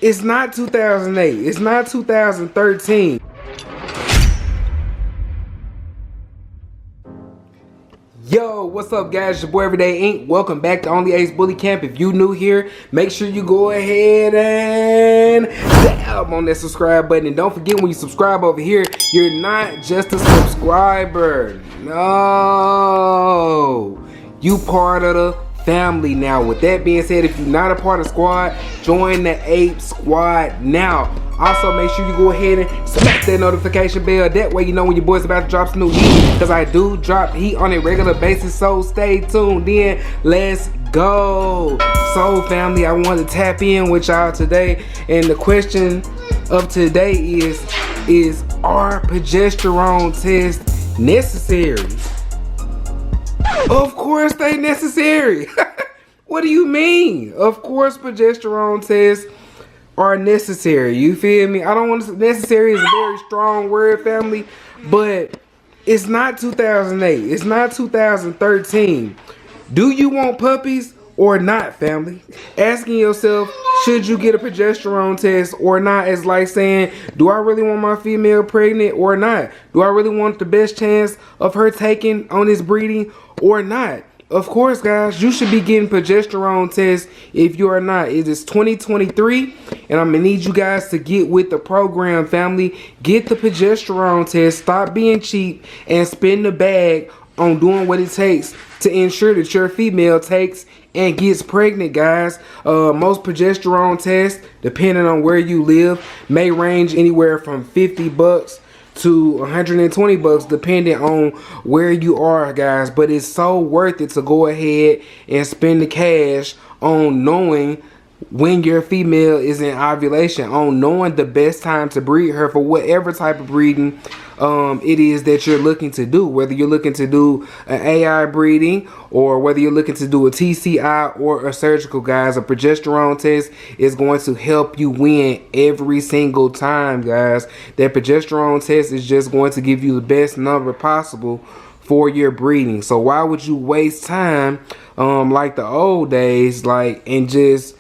It's not 2008. It's not 2013. Yo, what's up guys? Your boy Everyday Inc. Welcome back to Only Ace Bully Camp. If you new here, make sure you go ahead and dab on that subscribe button. And don't forget, when you subscribe over here, you're not just a subscriber. No, you part of the family now. With that being said, if you're not a part of the squad, join the Ape Squad now. Also, make sure you go ahead and smack that notification bell. That way you know when your boy's about to drop some new heat. Because I do drop heat on a regular basis, so stay tuned in. Let's go. So, family, I want to tap in with y'all today. And the question of today is are progesterone tests necessary? Of course they necessary. What do you mean? Of course progesterone tests are necessary. You feel me? I don't want to. Necessary is a very strong word, family, but it's not 2008. It's not 2013. Do you want puppies or not, family? Asking yourself, should you get a progesterone test or not, is like saying, do I really want my female pregnant or not? Do I really want the best chance of her taking on this breeding or not? Of course, guys, you should be getting progesterone tests if you are not. It is 2023, and I'm going to need you guys to get with the program, family. Get the progesterone test. Stop being cheap and spend the bag on doing what it takes to ensure that your female takes and gets pregnant, guys. Most progesterone tests, depending on where you live, may range anywhere from 50 bucks to 120 bucks depending on where you are, guys. But it's so worth it to go ahead and spend the cash on knowing when your female is in ovulation, on knowing the best time to breed her for whatever type of breeding it is that you're looking to do. Whether you're looking to do an AI breeding or whether you're looking to do a TCI or a surgical, guys, a progesterone test is going to help you win every single time, guys. That progesterone test is just going to give you the best number possible for your breeding. So why would you waste time like the old days, and just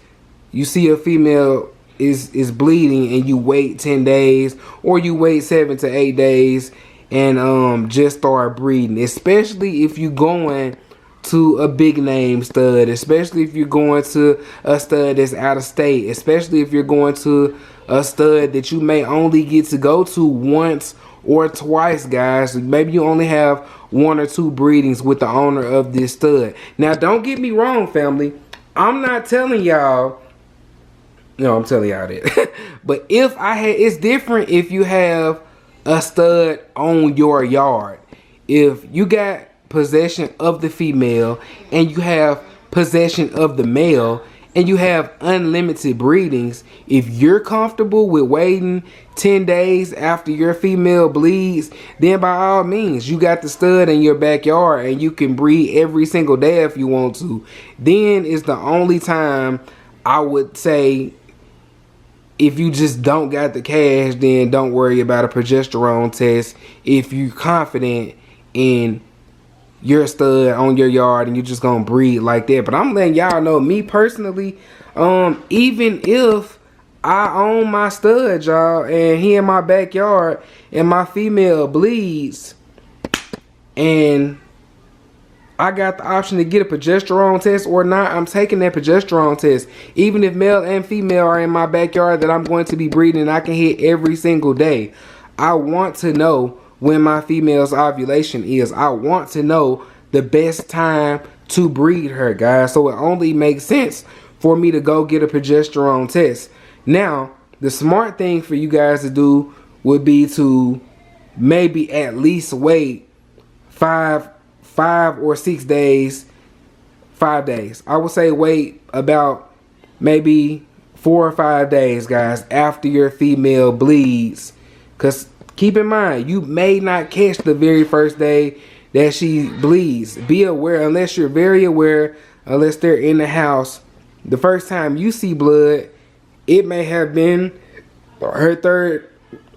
you see a female is bleeding and you wait 10 days or you wait 7 to 8 days and just start breeding, especially if you're going to a big name stud, especially if you're going to a stud that's out of state, especially if you're going to a stud that you may only get to go to once or twice, guys. Maybe you only have 1 or 2 breedings with the owner of this stud. Now, don't get me wrong, family. I'm not telling y'all. No, I'm telling y'all that. But it's different if you have a stud on your yard. If you got possession of the female and you have possession of the male and you have unlimited breedings, if you're comfortable with waiting 10 days after your female bleeds, then by all means, you got the stud in your backyard and you can breed every single day if you want to. Then is the only time I would say, if you just don't got the cash, then don't worry about a progesterone test if you're confident in your stud on your yard and you're just gonna breed like that. But I'm letting y'all know, me personally, even if I own my stud, y'all, and he in my backyard and my female bleeds and I got the option to get a progesterone test or not, I'm taking that progesterone test. Even if male and female are in my backyard that I'm going to be breeding and I can hit every single day. I want to know when my female's ovulation is. I want to know the best time to breed her, guys. So it only makes sense for me to go get a progesterone test. Now, the smart thing for you guys to do would be to maybe at least wait 5 or 6 days, 5 days. I would say wait about maybe 4 or 5 days, guys, after your female bleeds. Because keep in mind, you may not catch the very first day that she bleeds. Be aware, unless you're very aware, unless they're in the house, the first time you see blood, it may have been her 3rd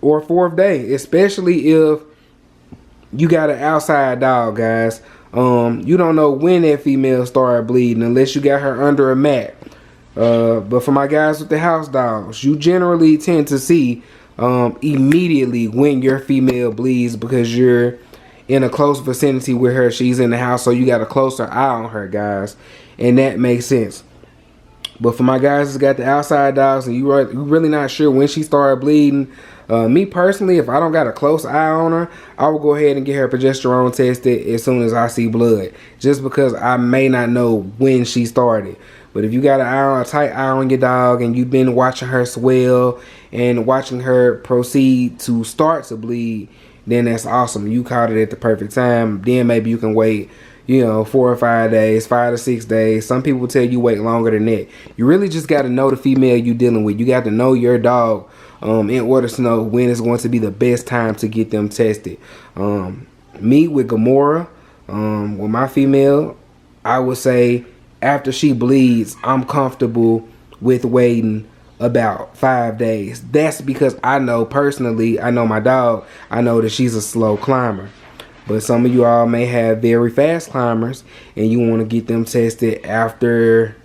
or 4th day, especially if you got an outside dog, guys. You don't know when that female started bleeding unless you got her under a mat. But for my guys with the house dogs, you generally tend to see immediately when your female bleeds because you're in a close vicinity with her. She's in the house, so you got a closer eye on her, guys, and that makes sense. But for my guys that's got the outside dogs and you really not sure when she started bleeding, me personally, if I don't got a close eye on her, I will go ahead and get her progesterone tested as soon as I see blood, just because I may not know when she started. But if you got a tight eye on your dog and you've been watching her swell and watching her proceed to start to bleed, then that's awesome. You caught it at the perfect time. Then maybe you can wait, 4 or 5 days, 5 to 6 days. Some people tell you wait longer than that. You really just got to know the female you dealing with. You got to know your dog in order to know when is going to be the best time to get them tested. Me with Gamora, with my female, I would say after she bleeds, I'm comfortable with waiting about 5 days. That's because I know personally, I know my dog, I know that she's a slow climber. But some of you all may have very fast climbers and you want to get them tested after,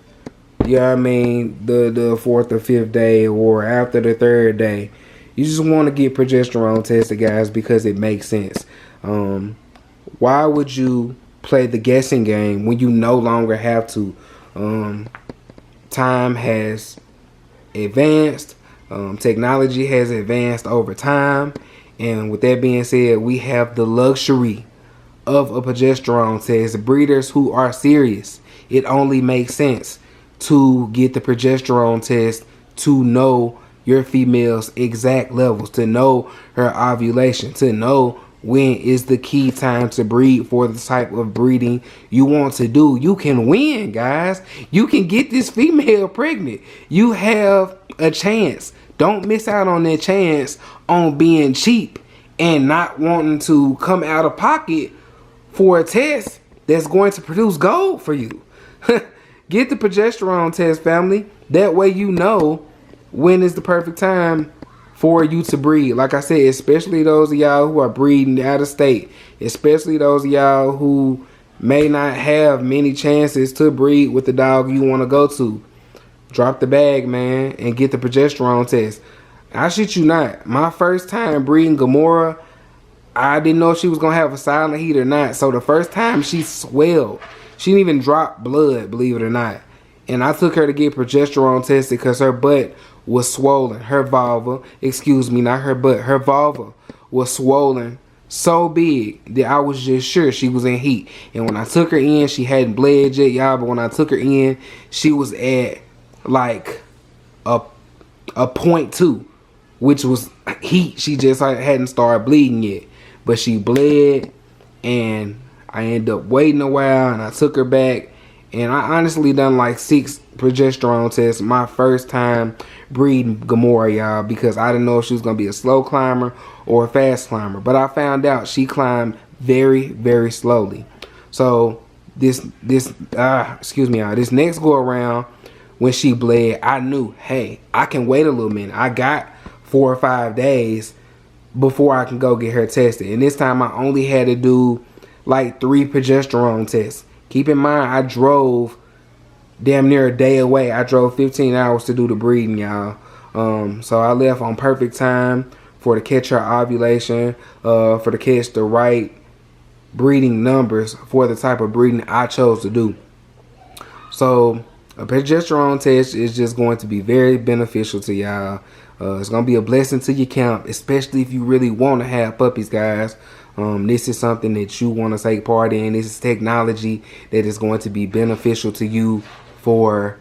the 4th or 5th day or after the 3rd day. You just want to get progesterone tested, guys, because it makes sense. Why would you play the guessing game when you no longer have to? Time has advanced. Technology has advanced over time. And with that being said, we have the luxury of a progesterone test. Breeders who are serious, it only makes sense to get the progesterone test to know your female's exact levels, to know her ovulation, to know when is the key time to breed for the type of breeding you want to do. You can win, guys. You can get this female pregnant. You have a chance. Don't miss out on that chance on being cheap and not wanting to come out of pocket for a test that's going to produce gold for you. Get the progesterone test, family. That way you know when is the perfect time for you to breed. Like I said, especially those of y'all who are breeding out of state, especially those of y'all who may not have many chances to breed with the dog you want to go to. Drop the bag, man, and get the progesterone test. I shit you not. My first time breeding Gamora, I didn't know if she was going to have a silent heat or not. So the first time she swelled. She didn't even drop blood, believe it or not. And I took her to get progesterone tested because her butt was swollen. Her vulva, excuse me, not her butt. Her vulva was swollen so big that I was just sure she was in heat. And when I took her in, she hadn't bled yet, y'all. But when I took her in, she was at like a 0.2, which was heat. She just hadn't started bleeding yet, but she bled, and I ended up waiting a while, and I took her back, and I honestly done like 6 progesterone tests my first time breeding Gamora, y'all, because I didn't know if she was gonna be a slow climber or a fast climber. But I found out she climbed very, very slowly. So this next go around, when she bled, I knew, hey, I can wait a little minute. I got 4 or 5 days before I can go get her tested. And this time I only had to do like 3 progesterone tests. Keep in mind, I drove damn near a day away. I drove 15 hours to do the breeding, y'all. So I left on perfect time to catch her ovulation, to catch the right breeding numbers for the type of breeding I chose to do. So a progesterone test is just going to be very beneficial to y'all. It's going to be a blessing to your camp, especially if you really want to have puppies, guys. This is something that you want to take part in. This is technology that is going to be beneficial to you for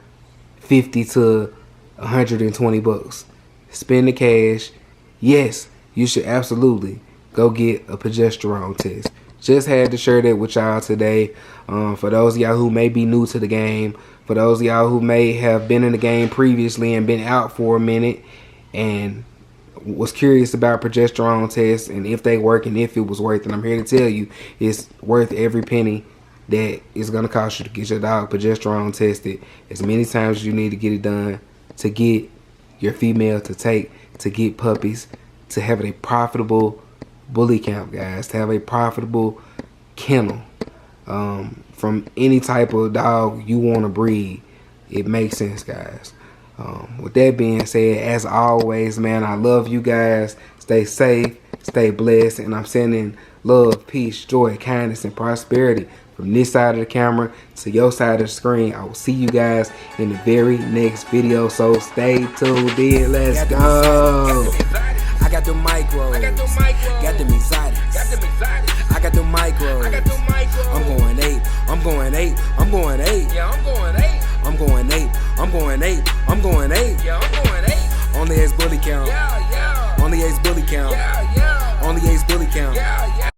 50 to 120 bucks. Spend the cash. Yes, you should absolutely go get a progesterone test. Just had to share that with y'all today. For those of y'all who may be new to the game, for those of y'all who may have been in the game previously and been out for a minute and was curious about progesterone tests and if they work and if it was worth it, I'm here to tell you it's worth every penny that it's going to cost you to get your dog progesterone tested as many times as you need to get it done to get your female to get puppies, to have a profitable bully camp, guys, to have a profitable kennel. From any type of dog you want to breed. it makes sense, guys. With that being said, as always, man, I love you guys. Stay safe, stay blessed, and I'm sending love, peace, joy, kindness, and prosperity from this side of the camera to your side of the screen. I will see you guys in the very next video, so stay tuned in. Let's go. I got the micros, got the exotics, I got the micros, I'm going 8, I'm going 8, I'm going 8, yeah, I'm going 8, I'm going 8, I'm going 8, I'm going 8, yeah, I'm going 8, on the Ace Bully count, yeah, yeah, on the Ace Bully count, yeah, yeah, on the Ace Bully count, yeah, yeah.